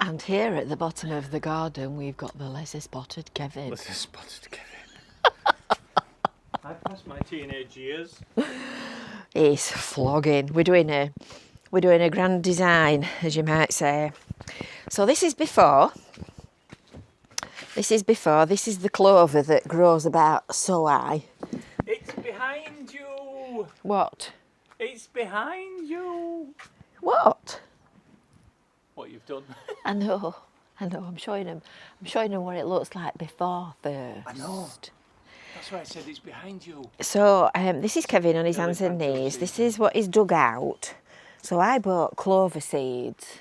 And here at the bottom of the garden, we've got the lesser spotted Kevin. Lesser spotted Kevin. I passed my teenage years. He's flogging. We're doing a grand design, as you might say. So this is before. This is the clover that grows about so high. It's behind you. What? It's behind you. What? What you've done. I know. I'm showing him what it looks like before first. I know. That's why I said it's behind you. So this is Kevin on his hands and knees. This is what he's dug out. So I bought clover seeds,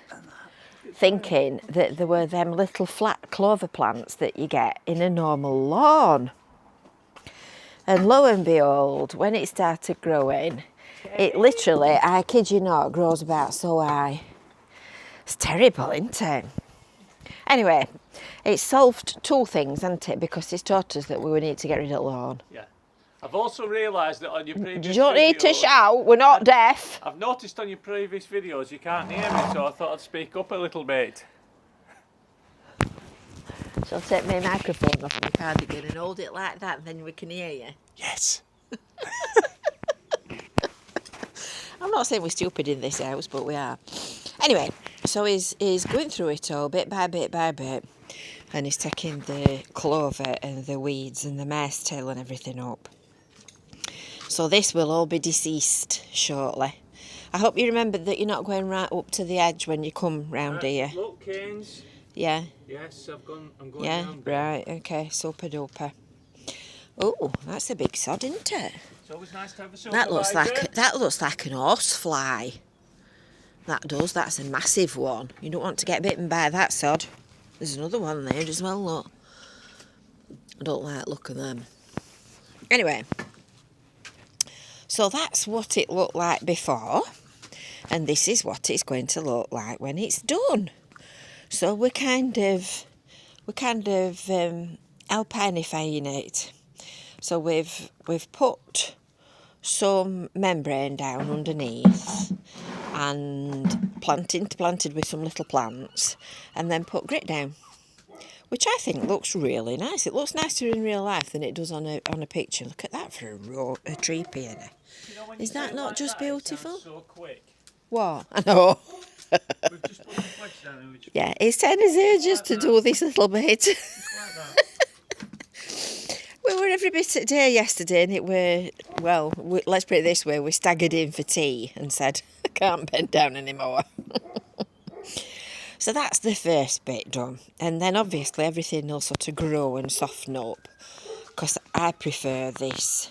thinking that there were them little flat clover plants that you get in a normal lawn. And lo and behold, when it started growing, it literally, I kid you not, grows about so high. It's terrible, isn't it? Anyway, it's solved two things, hasn't it? Because it's taught us that we would need to get rid of the lawn. Yeah. I've also realised that on your previous You don't need to videos- shout, we're not deaf. I've noticed on your previous videos you can't hear me, so I thought I'd speak up a little bit. So I'll take my microphone off my cardigan and hold it like that, and then we can hear you. Yes. I'm not saying we're stupid in this house, but we are. Anyway, so he's going through it all bit by bit by bit, and he's taking the clover and the weeds and the mare's tail and everything up. So this will all be deceased shortly. I hope you remember that you're not going right up to the edge when you come round here. Look, Canes. Yeah? Yes, I'm going Yeah? round. Right, okay, super duper. Oh, that's a big sod, isn't it? It's always nice to have a That supervisor. looks like an horsefly. That does. That's a massive one. You don't want to get bitten by that sod. There's another one there as well. Look. I don't like the look of them. Anyway, so that's what it looked like before, and this is what it's going to look like when it's done. So we're kind of alpinifying it. So we've put some membrane down underneath and planted with some little plants, and then put grit down, which I think looks really nice. It looks nicer in real life than it does on a picture. Look at that for a tree peony. You know, when Is you that say it not like that beautiful? It sounds so quick. What? I know. We've just put the flags down and we just Yeah, it's taken us ages to do this little bit. like that. We were every bit at day yesterday, and let's put it this way, we staggered in for tea and said, I can't bend down anymore. So that's the first bit done. And then obviously everything will sort of grow and soften up, because I prefer this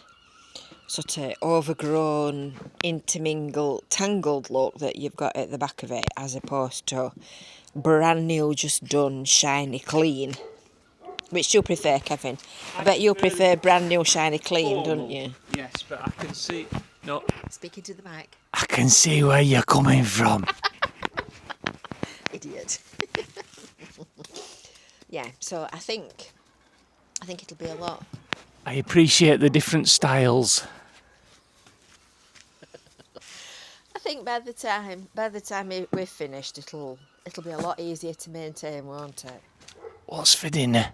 sort of overgrown, intermingled, tangled look that you've got at the back of it, as opposed to brand new, just done, shiny, clean. Which do you prefer, Kevin? I bet you prefer brand new, shiny, clean, don't you? Yes, but I can see... No. Speaking to the mic. I can see where you're coming from. Idiot. Yeah, so I think it'll be a lot. I appreciate the different styles. I think by the time we're finished, it'll be a lot easier to maintain, won't it? What's for dinner?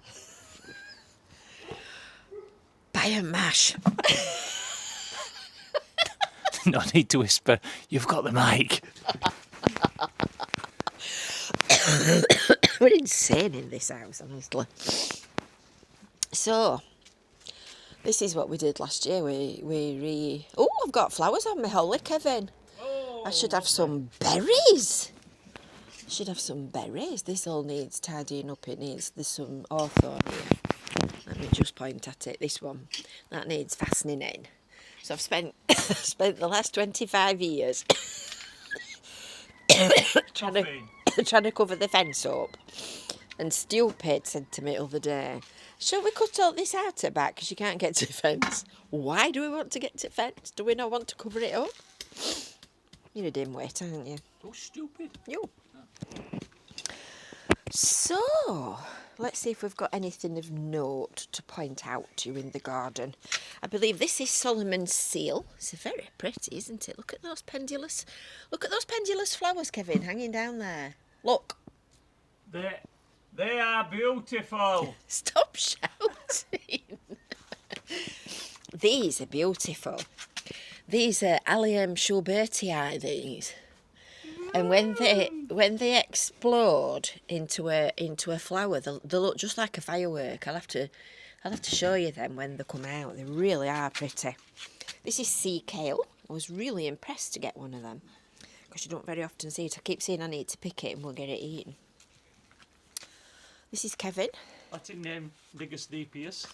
Pie and mash. No need to whisper. You've got the mic. We're insane in this house, honestly. So, this is what we did last year. Oh, I've got flowers on my holly, Kevin. Oh, I should have some berries. This all needs tidying up. There's some hawthorn here. Let me just point at it. This one, that needs fastening in. So I've spent the last 25 years trying to cover the fence up. And Stupid said to me the other day, shall we cut all this out at back because you can't get to the fence? Why do we want to get to the fence? Do we not want to cover it up? You're a dimwit, aren't you? Oh, stupid. You. So, let's see if we've got anything of note to point out to you in the garden. I believe this is Solomon's seal. It's very pretty, isn't it? Look at those pendulous flowers, Kevin, hanging down there. Look. They are beautiful. Stop shouting. These are beautiful. These are Allium Schulbertii, these. And when they explode into a flower, they look just like a firework. I'll have to show you them when they come out. They really are pretty. This is sea kale. I was really impressed to get one of them because you don't very often see it. I keep saying I need to pick it and we'll get it eaten. This is Kevin. What's his name? Diggersteepius.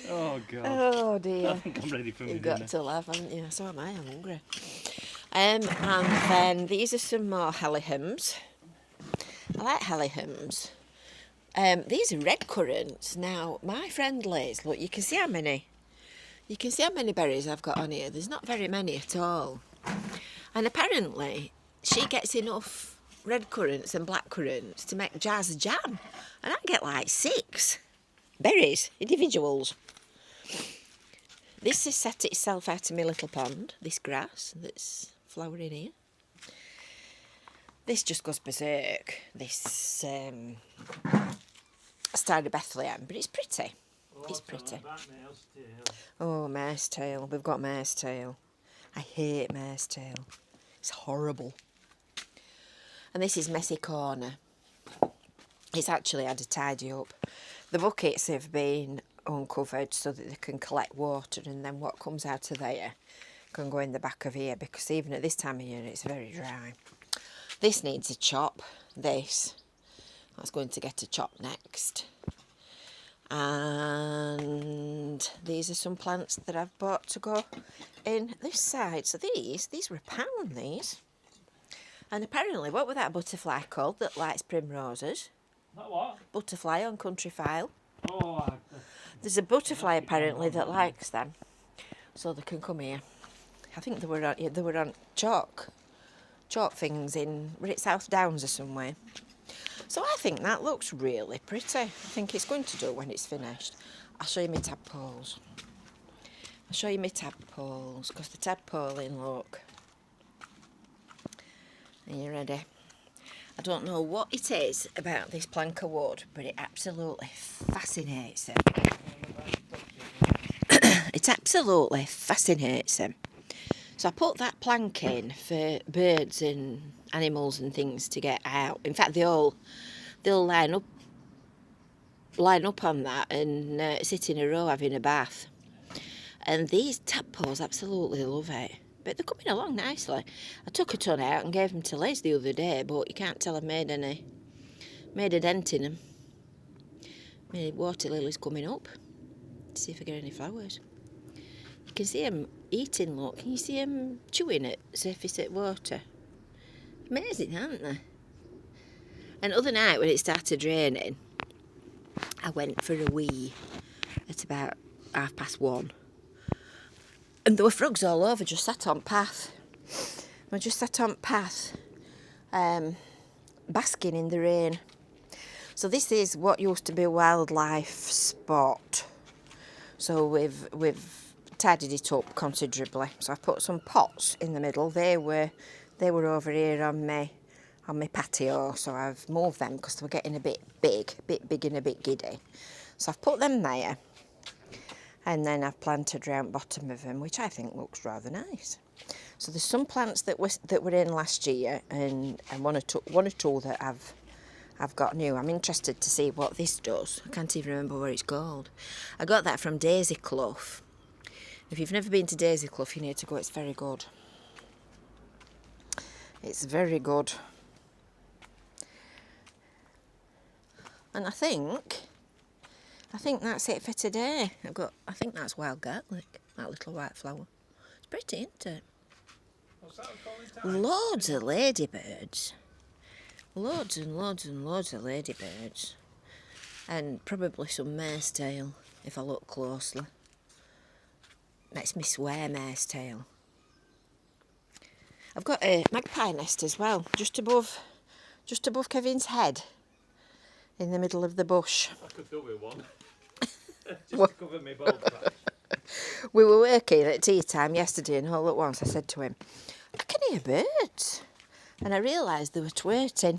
Oh God. Oh dear. I think I'm ready for my You've dinner. got to laugh, haven't you? So am I. I'm hungry. And then these are some more halihums. I like halihums. These are red currants. Now, my friend Liz, look, you can see how many berries I've got on here. There's not very many at all. And apparently, she gets enough red currants and black currants to make jars of jam. And I get like 6 berries, individuals. This has set itself out of my little pond, this grass that's flowering here. This just goes berserk, this Star of Bethlehem, but it's pretty. It's pretty. Oh, mare's tail. We've got mare's tail. I hate mare's tail. It's horrible. And this is Messy Corner. It's actually had a tidy up. The buckets have been uncovered so that they can collect water, and then what comes out of there can go in the back of here, because even at this time of year it's very dry. This needs a chop. That's going to get a chop next. And these are some plants that I've bought to go in this side. So these were £1, these. And apparently, what was that butterfly called that likes primroses? That what? Butterfly on Country File. Oh, There's a butterfly apparently that likes them, so they can come here. I think they were on chalk things were it South Downs or somewhere. So I think that looks really pretty. I think it's going to do when it's finished. I'll show you my tadpoles. Because the tadpoling, look. Are you ready? I don't know what it is about this plank of wood, but it absolutely fascinates him. It absolutely fascinates him. So I put that plank in for birds and animals and things to get out. In fact, they'll line up on that and sit in a row having a bath. And these tadpoles absolutely love it. But they're coming along nicely. I took a ton out and gave them to Liz the other day, but you can't tell I've made a dent in them. My water lily's coming up. Let's see if I get any flowers. You can see them eating, look. Can you see them chewing at surface at water? Amazing, aren't they? And the other night when it started raining, I went for a wee at about 1:30. And there were frogs all over, just sat on path. Basking in the rain. So this is what used to be a wildlife spot. So we've tidied it up considerably. So I put some pots in the middle. They were over here on my patio. So I've moved them because they were getting a bit big and a bit giddy. So I've put them there. And then I've planted around bottom of them, which I think looks rather nice. So there's some plants that were in last year, and one or two that I've got new. I'm interested to see what this does. I can't even remember what it's called. I got that from Daisy Clough. If you've never been to Daisy Clough, you need to go. It's very good. It's very good. And I think that's it for today. I think that's wild garlic, that little white flower. It's pretty, isn't it? what's that calling? Loads of ladybirds. Loads and loads and loads of ladybirds. And probably some mare's tail, if I look closely. Makes me swear mare's tail. I've got a magpie nest as well, just above Kevin's head, in the middle of the bush. I could do with one. Just to cover my bald patch. We were working at tea time yesterday, and all at once I said to him, I can hear birds. And I realised they were twerting.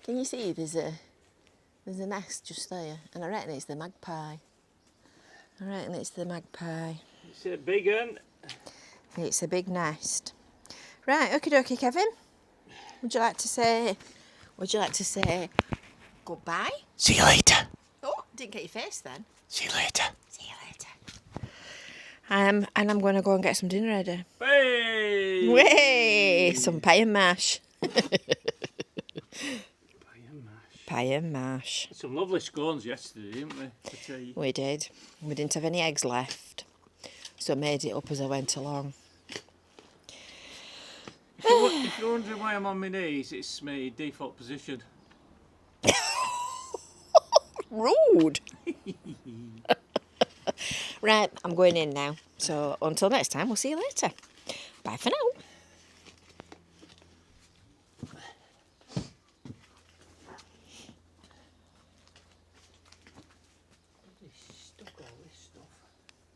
Can you see there's a nest just there? And I reckon it's the magpie. It's a big one. It's a big nest. Right, okie dokie, Kevin. Would you like to say goodbye? See you later. Oh, didn't get your face then. See you later. See you later. And I'm going to go and get some dinner ready. Hey! Way! Some pie and mash. Pie and mash. Some lovely scones yesterday, didn't we? For tea. We did. We didn't have any eggs left, so I made it up as I went along. If you're wondering why I'm on my knees, it's my default position. Rude. Right, I'm going in now. So until next time, we'll see you later. Bye for now.